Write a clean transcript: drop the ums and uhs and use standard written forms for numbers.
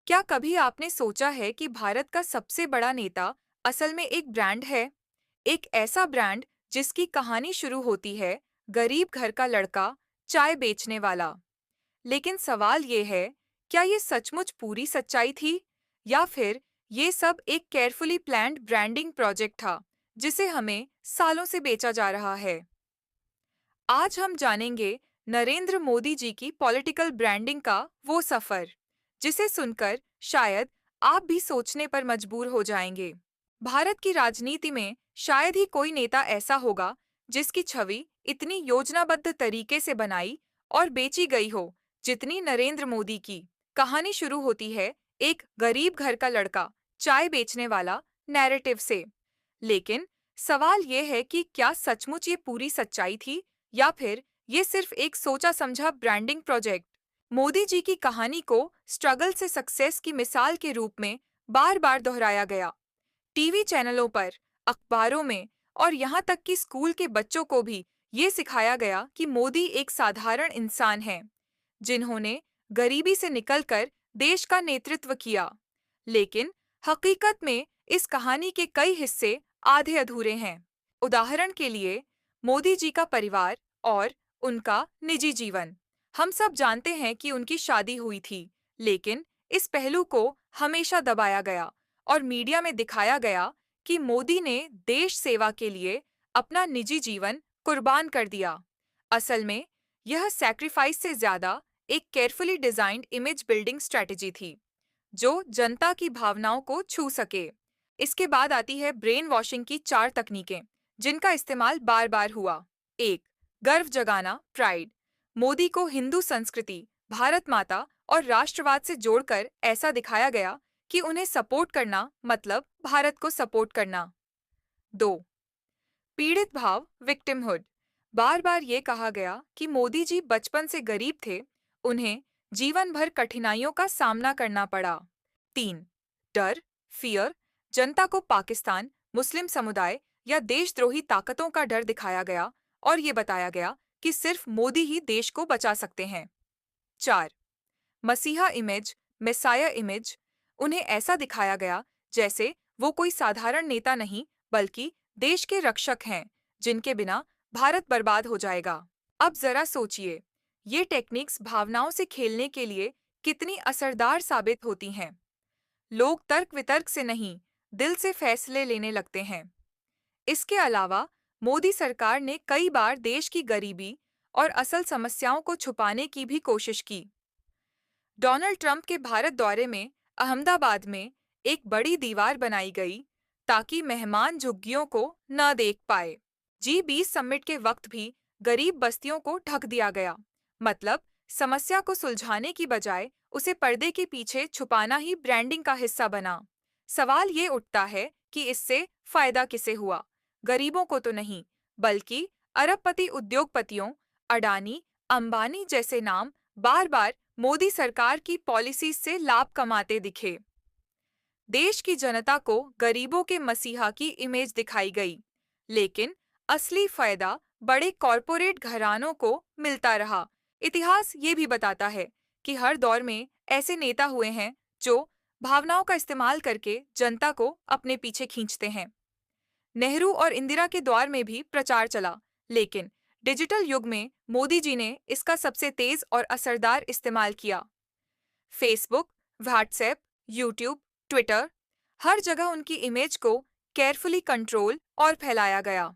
क्या कभी आपने सोचा है कि भारत का सबसे बड़ा नेता असल में एक ब्रांड है? एक ऐसा ब्रांड जिसकी कहानी शुरू होती है गरीब घर का लड़का, चाय बेचने वाला। लेकिन सवाल ये है, क्या ये सचमुच पूरी सच्चाई थी? या फिर ये सब एक केयरफुली प्लान्ड ब्रांडिंग प्रोजेक्ट था, जिसे हमें सालों से बेचा जा रहा है? आज हम जानेंगे नरेंद्र मोदी जी की पॉलिटिकल ब्रांडिंग का वो सफर, जिसे सुनकर शायद आप भी सोचने पर मजबूर हो जाएंगे। भारत की राजनीति में शायद ही कोई नेता ऐसा होगा जिसकी छवि इतनी योजनाबद्ध तरीके से बनाई और बेची गई हो, जितनी नरेंद्र मोदी की। कहानी शुरू होती है एक गरीब घर का लड़का, चाय बेचने वाला नैरेटिव से। लेकिन सवाल ये है कि क्या सचमुच ये पूरी सच्चाई थी, या फिर ये सिर्फ एक सोचा समझा ब्रांडिंग प्रोजेक्ट? मोदी जी की कहानी को स्ट्रगल से सक्सेस की मिसाल के रूप में बार बार दोहराया गया। टीवी चैनलों पर, अखबारों में और यहाँ तक कि स्कूल के बच्चों को भी ये सिखाया गया कि मोदी एक साधारण इंसान हैं, जिन्होंने गरीबी से निकलकर देश का नेतृत्व किया। लेकिन हकीकत में इस कहानी के कई हिस्से आधे अधूरे हैं। उदाहरण के लिए, मोदी जी का परिवार और उनका निजी जीवन। हम सब जानते हैं कि उनकी शादी हुई थी, लेकिन इस पहलू को हमेशा दबाया गया और मीडिया में दिखाया गया कि मोदी ने देश सेवा के लिए अपना निजी जीवन कुर्बान कर दिया। असल में यह सैक्रिफाइस से ज्यादा एक carefully designed image building strategy थी, जो जनता की भावनाओं को छू सके। इसके बाद आती है ब्रेन वॉशिंग की चार तकनीकें, जिनका इस्तेमाल बार बार हुआ। एक, गर्व जगाना, प्राइड। मोदी को हिंदू संस्कृति, भारत माता और राष्ट्रवाद से जोड़कर ऐसा दिखाया गया कि उन्हें सपोर्ट करना मतलब भारत को सपोर्ट करना। दो, पीड़ित भाव, विक्टिमहुड। बार बार ये कहा गया कि मोदी जी बचपन से गरीब थे, उन्हें जीवन भर कठिनाइयों का सामना करना पड़ा। तीन, डर, फियर। जनता को पाकिस्तान, मुस्लिम समुदाय या देशद्रोही ताकतों का डर दिखाया गया और ये बताया गया कि सिर्फ मोदी ही देश को बचा सकते हैं। चार, मसीहा इमेज, मेसाया इमेज। उन्हें ऐसा दिखाया गया जैसे वो कोई साधारण नेता नहीं, बल्कि देश के रक्षक हैं, जिनके बिना भारत बर्बाद हो जाएगा। अब जरा सोचिए, ये टेक्निक्स भावनाओं से खेलने के लिए कितनी असरदार साबित होती हैं। लोग तर्क वितर्क से नहीं, दिल से फैसले लेने लगते हैं। इसके अलावा मोदी सरकार ने कई बार देश की गरीबी और असल समस्याओं को छुपाने की भी कोशिश की। डोनाल्ड ट्रंप के भारत दौरे में अहमदाबाद में एक बड़ी दीवार बनाई गई ताकि मेहमान झुग्गियों को न देख पाए। G20 समिट के वक्त भी गरीब बस्तियों को ढक दिया गया। मतलब, समस्या को सुलझाने की बजाय उसे पर्दे के पीछे छुपाना ही ब्रांडिंग का हिस्सा बना। सवाल ये उठता है कि इससे फायदा किसे हुआ? गरीबों को तो नहीं, बल्कि अरबपति उद्योगपतियों, अडानी, अंबानी जैसे नाम बार बार मोदी सरकार की पॉलिसी से लाभ कमाते दिखे। देश की जनता को गरीबों के मसीहा की इमेज दिखाई गई, लेकिन असली फायदा बड़े कॉरपोरेट घरानों को मिलता रहा। इतिहास ये भी बताता है कि हर दौर में ऐसे नेता हुए हैं जो भावनाओं का इस्तेमाल करके जनता को अपने पीछे खींचते हैं। नेहरू और इंदिरा के दौर में भी प्रचार चला, लेकिन डिजिटल युग में मोदी जी ने इसका सबसे तेज और असरदार इस्तेमाल किया। फेसबुक, व्हाट्सएप, यूट्यूब, ट्विटर, हर जगह उनकी इमेज को केयरफुली कंट्रोल और फैलाया गया।